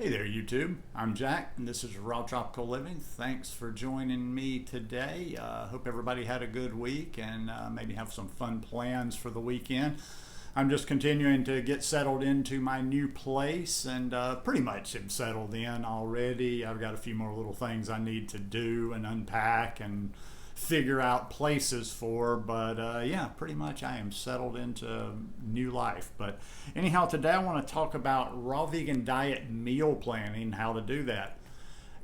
Hey there, YouTube. I'm Jack, and this is Raw Tropical Living. Thanks for joining me today. Hope everybody had a good week and maybe have some fun plans for the weekend. I'm just continuing to get settled into my new place and pretty much am settled in already. I've got a few more little things I need to do and unpack and figure out places for, but yeah, pretty much I am settled into new life. But anyhow, today I want to talk about raw vegan diet meal planning, how to do that.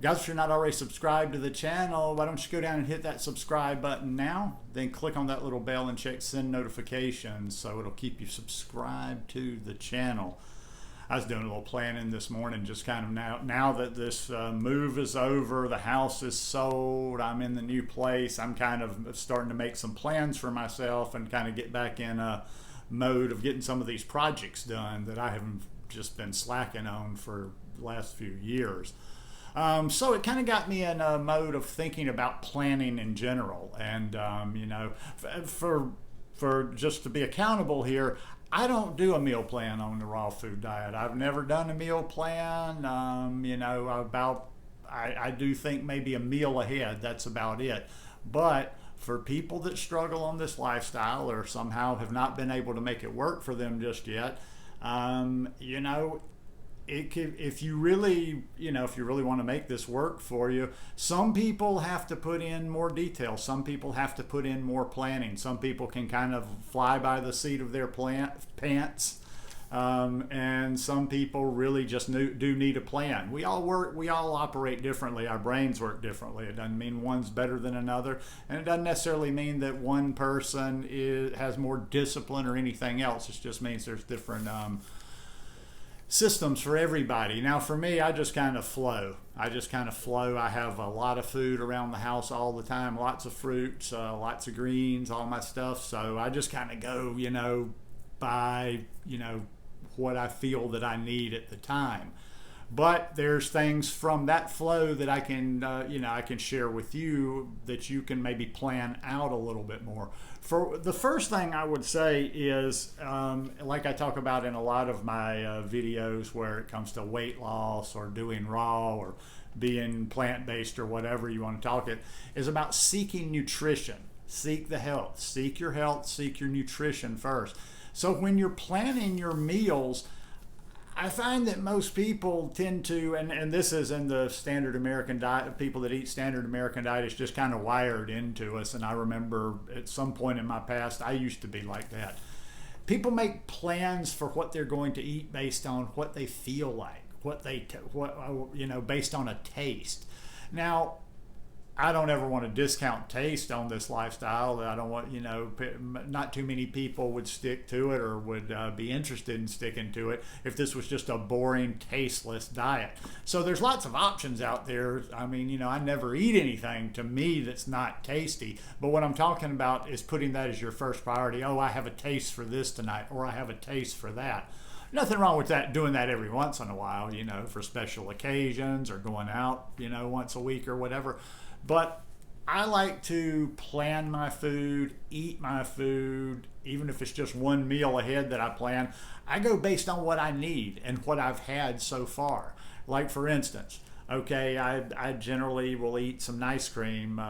Guys, if you're not already subscribed to the channel, why don't you go down and hit that subscribe button now, then click on that little bell and check send notifications so it'll keep you subscribed to the channel. I was doing a little planning this morning, just kind of now that this move is over, the house is sold, I'm in the new place, I'm kind of starting to make some plans for myself and kind of get back in a mode of getting some of these projects done that I haven't just been slacking on for the last few years. So it kind of got me in a mode of thinking about planning in general, and you know, for just to be accountable here, I don't do a meal plan on the raw food diet. I've never done a meal plan. You know, I do think maybe a meal ahead. That's about it. But for people that struggle on this lifestyle or somehow have not been able to make it work for them just yet, you know, if you really want to make this work for you, some people have to put in more detail. Some people have to put in more planning. Some people can kind of fly by the seat of their pants. And some people really just do need a plan. We all operate differently. Our brains work differently. It doesn't mean one's better than another. And it doesn't necessarily mean that one person has more discipline or anything else. It just means there's different systems for everybody. Now for me, I just kind of flow. I have a lot of food around the house all the time, lots of fruits, lots of greens, all my stuff. So I just kind of go, you know, by, you know, what I feel that I need at the time. But there's things from that flow that I can, you know, I can share with you that you can maybe plan out a little bit more. For the first thing I would say is, like I talk about in a lot of my videos where it comes to weight loss or doing raw or being plant-based or whatever you want to talk it, is about seeking nutrition. Seek the health. Seek your health. Seek your nutrition first. So when you're planning your meals, I find that most people tend to, and this is in the standard American diet, people that eat standard American diet is just kind of wired into us. And I remember at some point in my past, I used to be like that. People make plans for what they're going to eat based on what they feel like, you know, based on a taste. Now, I don't ever want to discount taste on this lifestyle. I don't want, you know, not too many people would stick to it or would be interested in sticking to it if this was just a boring, tasteless diet. So there's lots of options out there. I mean, you know, I never eat anything to me that's not tasty. But what I'm talking about is putting that as your first priority. Oh, I have a taste for this tonight, or I have a taste for that. Nothing wrong with that, doing that every once in a while, you know, for special occasions or going out, you know, once a week or whatever. But I like to plan my food, eat my food, even if it's just one meal ahead that I plan. I go based on what I need and what I've had so far. Like for instance, okay, I generally will eat some ice cream.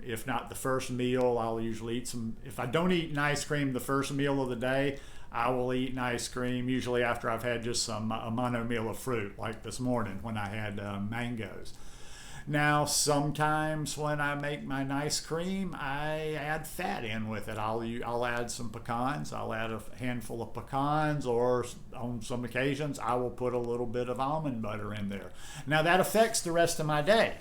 If not the first meal, I'll usually eat some. If I don't eat an ice cream the first meal of the day, I will eat an ice cream usually after I've had just a mono meal of fruit, like this morning when I had mangoes. Now, sometimes when I make my nice cream, I add fat in with it. I'll add some pecans. I'll add a handful of pecans, or on some occasions, I will put a little bit of almond butter in there. Now, that affects the rest of my day.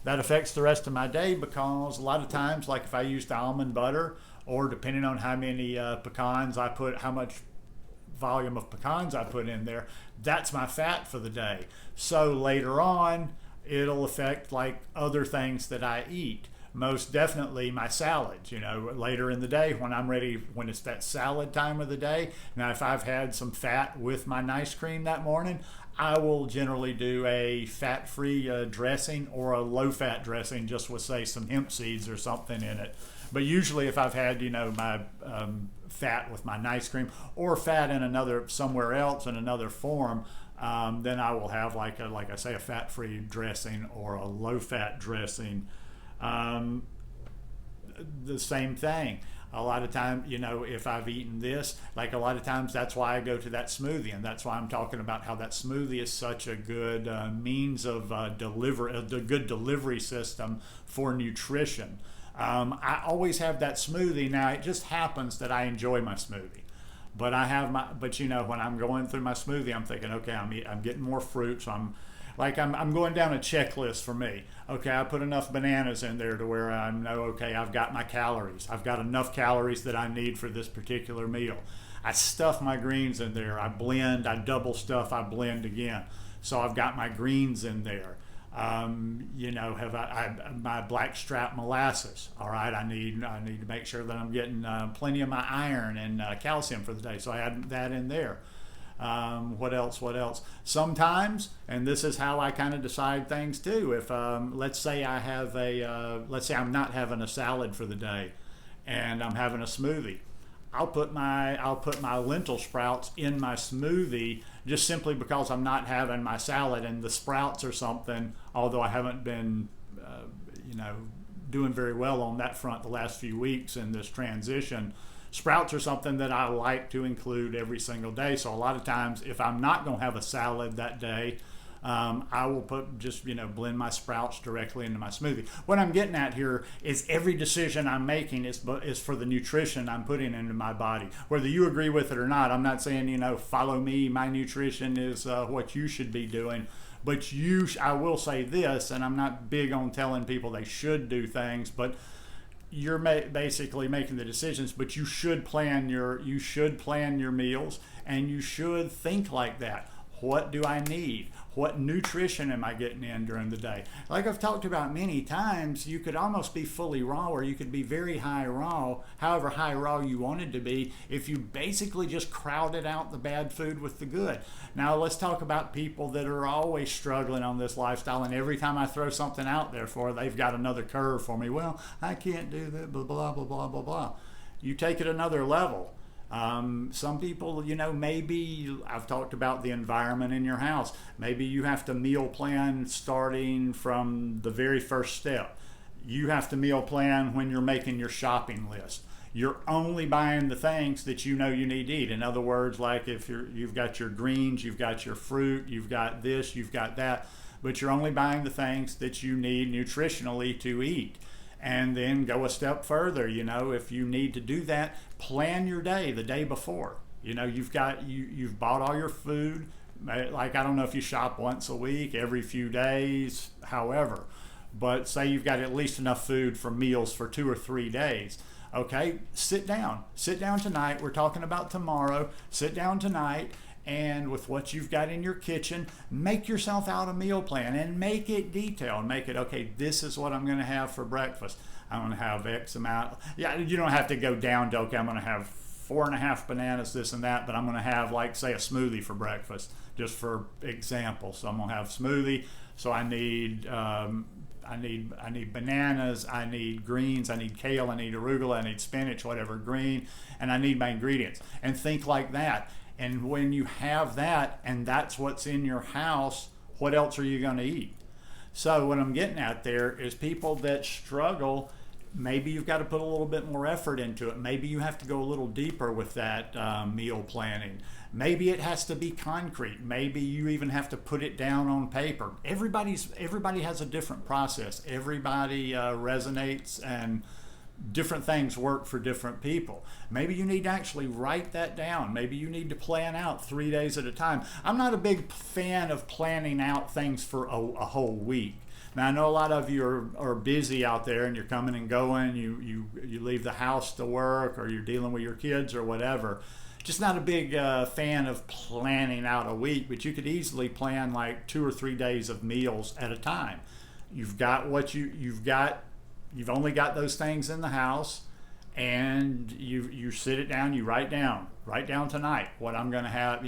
That affects the rest of my day because a lot of times, like if I use the almond butter, or depending on how many pecans I put, how much volume of pecans I put in there, that's my fat for the day. So later on, it'll affect like other things that I eat. Most definitely my salads, you know, later in the day when I'm ready, when it's that salad time of the day. Now, if I've had some fat with my nice cream that morning, I will generally do a fat-free dressing or a low-fat dressing just with, say, some hemp seeds or something in it. But usually if I've had, you know, my fat with my nice cream or fat in somewhere else in another form, then I will have like I say, a fat-free dressing or a low-fat dressing. Um, the same thing. A lot of times, if I've eaten this, like a lot of times, that's why I go to that smoothie, and that's why I'm talking about how that smoothie is such a good means of delivery, a good delivery system for nutrition. I always have that smoothie. Now, it just happens that I enjoy my smoothie. But when I'm going through my smoothie, I'm thinking, okay, I'm getting more fruit, so I'm going down a checklist for me. Okay, I put enough bananas in there to where I know, okay, I've got my calories. I've got enough calories that I need for this particular meal. I stuff my greens in there. I blend, I double stuff, I blend again. So I've got my greens in there. Have my blackstrap molasses. All right, I need to make sure that I'm getting plenty of my iron and calcium for the day. So I add that in there. What else? Sometimes, and this is how I kind of decide things too. If let's say I'm not having a salad for the day, and I'm having a smoothie, I'll put my lentil sprouts in my smoothie just simply because I'm not having my salad, and the sprouts or something. Although I haven't been, doing very well on that front the last few weeks in this transition. Sprouts are something that I like to include every single day. So a lot of times, if I'm not going to have a salad that day, I will blend my sprouts directly into my smoothie. What I'm getting at here is every decision I'm making is for the nutrition I'm putting into my body. Whether you agree with it or not, I'm not saying, follow me, my nutrition is what you should be doing. But I will say this, and I'm not big on telling people they should do things, but you're basically making the decisions, but you should plan your meals, and you should think like that. What do I need? What nutrition am I getting in during the day? Like I've talked about many times, you could almost be fully raw, or you could be very high raw, however high raw you wanted to be, if you basically just crowded out the bad food with the good. Now let's talk about people that are always struggling on this lifestyle, and every time I throw something out there they've got another curve for me. Well, I can't do that, blah, blah, blah, blah, blah, blah. You take it another level. Some people, maybe I've talked about the environment in your house. Maybe you have to meal plan starting from the very first step. You have to meal plan when you're making your shopping list. You're only buying the things that you need to eat. In other words, like if you've got your greens, you've got your fruit, you've got this, you've got that, but you're only buying the things that you need nutritionally to eat. And then go a step further, if you need to do that, plan your day the day before. You've bought all your food. Like, I don't know if you shop once a week, every few days, however. But say you've got at least enough food for meals for 2 or 3 days. Okay, sit down tonight. We're talking about tomorrow. Sit down tonight, and with what you've got in your kitchen, make yourself out a meal plan and make it detailed. Make it, okay, this is what I'm going to have for breakfast. I'm going to have X amount. Yeah, you don't have to go down to, okay, I'm going to have 4.5 bananas, this and that, but I'm going to have, like, say, a smoothie for breakfast, just for example. So I'm going to have smoothie. So I need bananas, I need greens, I need kale, I need arugula, I need spinach, whatever green, and I need my ingredients. And think like that. And when you have that, and that's what's in your house, what else are you going to eat? So what I'm getting at there is people that struggle, maybe you've got to put a little bit more effort into it. Maybe you have to go a little deeper with that meal planning. Maybe it has to be concrete. Maybe you even have to put it down on paper. Everybody has a different process. Everybody resonates, and different things work for different people. Maybe you need to actually write that down. Maybe you need to plan out 3 days at a time. I'm not a big fan of planning out things for a whole week. Now, I know a lot of you are busy out there, and you're coming and going. You leave the house to work, or you're dealing with your kids or whatever. Just not a big fan of planning out a week, but you could easily plan like 2 or 3 days of meals at a time. You've got what you've got. You've only got those things in the house, and you sit it down, you write down tonight what I'm going to have,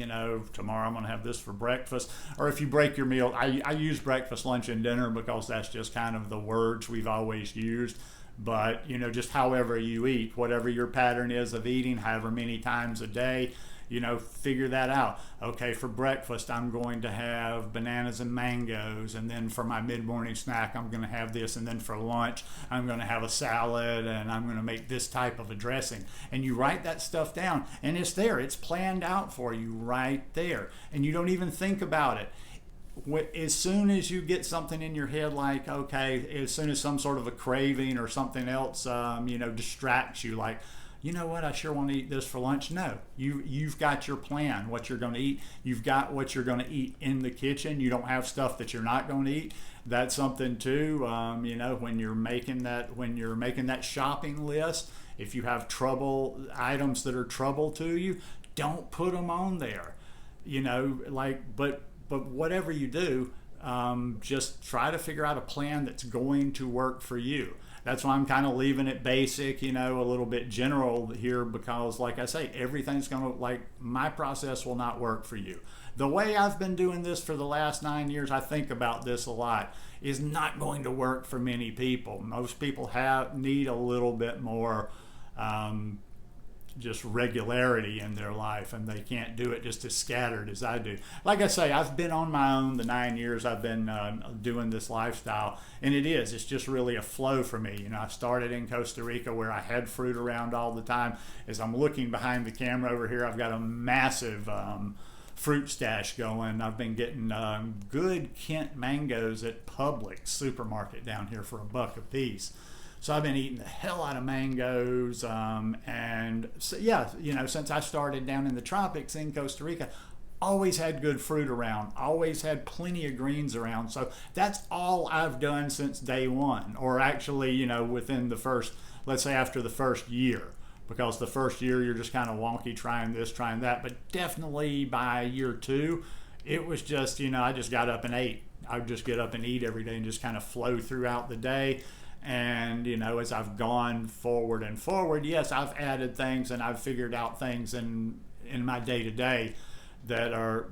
tomorrow I'm going to have this for breakfast. Or if you break your meal, I use breakfast, lunch, and dinner because that's just kind of the words we've always used. But, just however you eat, whatever your pattern is of eating, however many times a day, figure that out. Okay, for breakfast I'm going to have bananas and mangoes, and then for my mid-morning snack I'm going to have this, and then for lunch I'm going to have a salad, and I'm going to make this type of a dressing. And you write that stuff down, and it's there, it's planned out for you right there, and you don't even think about it. As soon as you get something in your head, like, okay, as soon as some sort of a craving or something else distracts you, like, you know what, I sure want to eat this for lunch. No, you've got your plan, what you're going to eat. You've got what you're going to eat in the kitchen. You don't have stuff that you're not going to eat. That's something too. When you're making that shopping list, if you have items that are trouble to you, don't put them on there. But whatever you do, just try to figure out a plan that's going to work for you. That's why I'm kind of leaving it basic, a little bit general here, because like I say, everything's my process will not work for you. The way I've been doing this for the last 9 years, I think about this a lot, is not going to work for many people. Most people need a little bit more just regularity in their life, and they can't do it just as scattered as I do. Like I say, I've been on my own the 9 years I've been doing this lifestyle, and it's just really a flow for me. I started in Costa Rica, where I had fruit around all the time. As I'm looking behind the camera over here, I've got a massive fruit stash going. I've been getting good Kent mangoes at Publix supermarket down here for $1 a piece. So I've been eating the hell out of mangoes, and so, since I started down in the tropics in Costa Rica, always had good fruit around, always had plenty of greens around. So that's all I've done since day one, or actually, within the first, let's say after the first year, because the first year you're just kind of wonky, trying this, trying that, but definitely by year 2, it was just, I just got up and ate. I would just get up and eat every day and just kind of flow throughout the day. And as I've gone forward and forward, yes, I've added things and I've figured out things in my day to day that are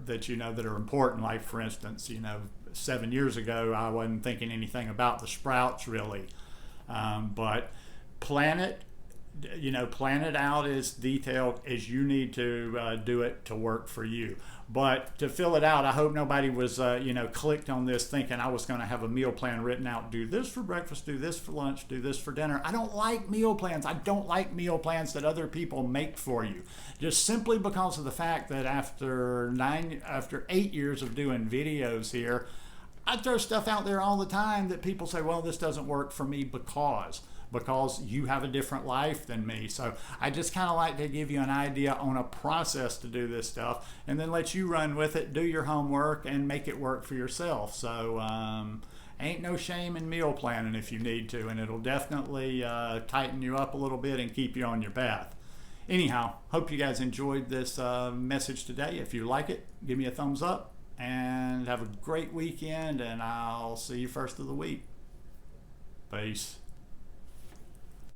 important. Like, for instance, 7 years ago I wasn't thinking anything about the sprouts really, but plan it out as detailed as you need to do it to work for you. But to fill it out, I hope nobody was clicked on this thinking I was going to have a meal plan written out. Do this for breakfast, do this for lunch, do this for dinner. I don't like meal plans. I don't like meal plans that other people make for you, just simply because of the fact that after 8 years of doing videos here, I throw stuff out there all the time that people say, well, this doesn't work for me because you have a different life than me. So I just kind of like to give you an idea on a process to do this stuff, and then let you run with it, do your homework, and make it work for yourself. So ain't no shame in meal planning if you need to, and it'll definitely tighten you up a little bit and keep you on your path. Anyhow, hope you guys enjoyed this message today. If you like it, give me a thumbs up, and have a great weekend, and I'll see you first of the week. Peace.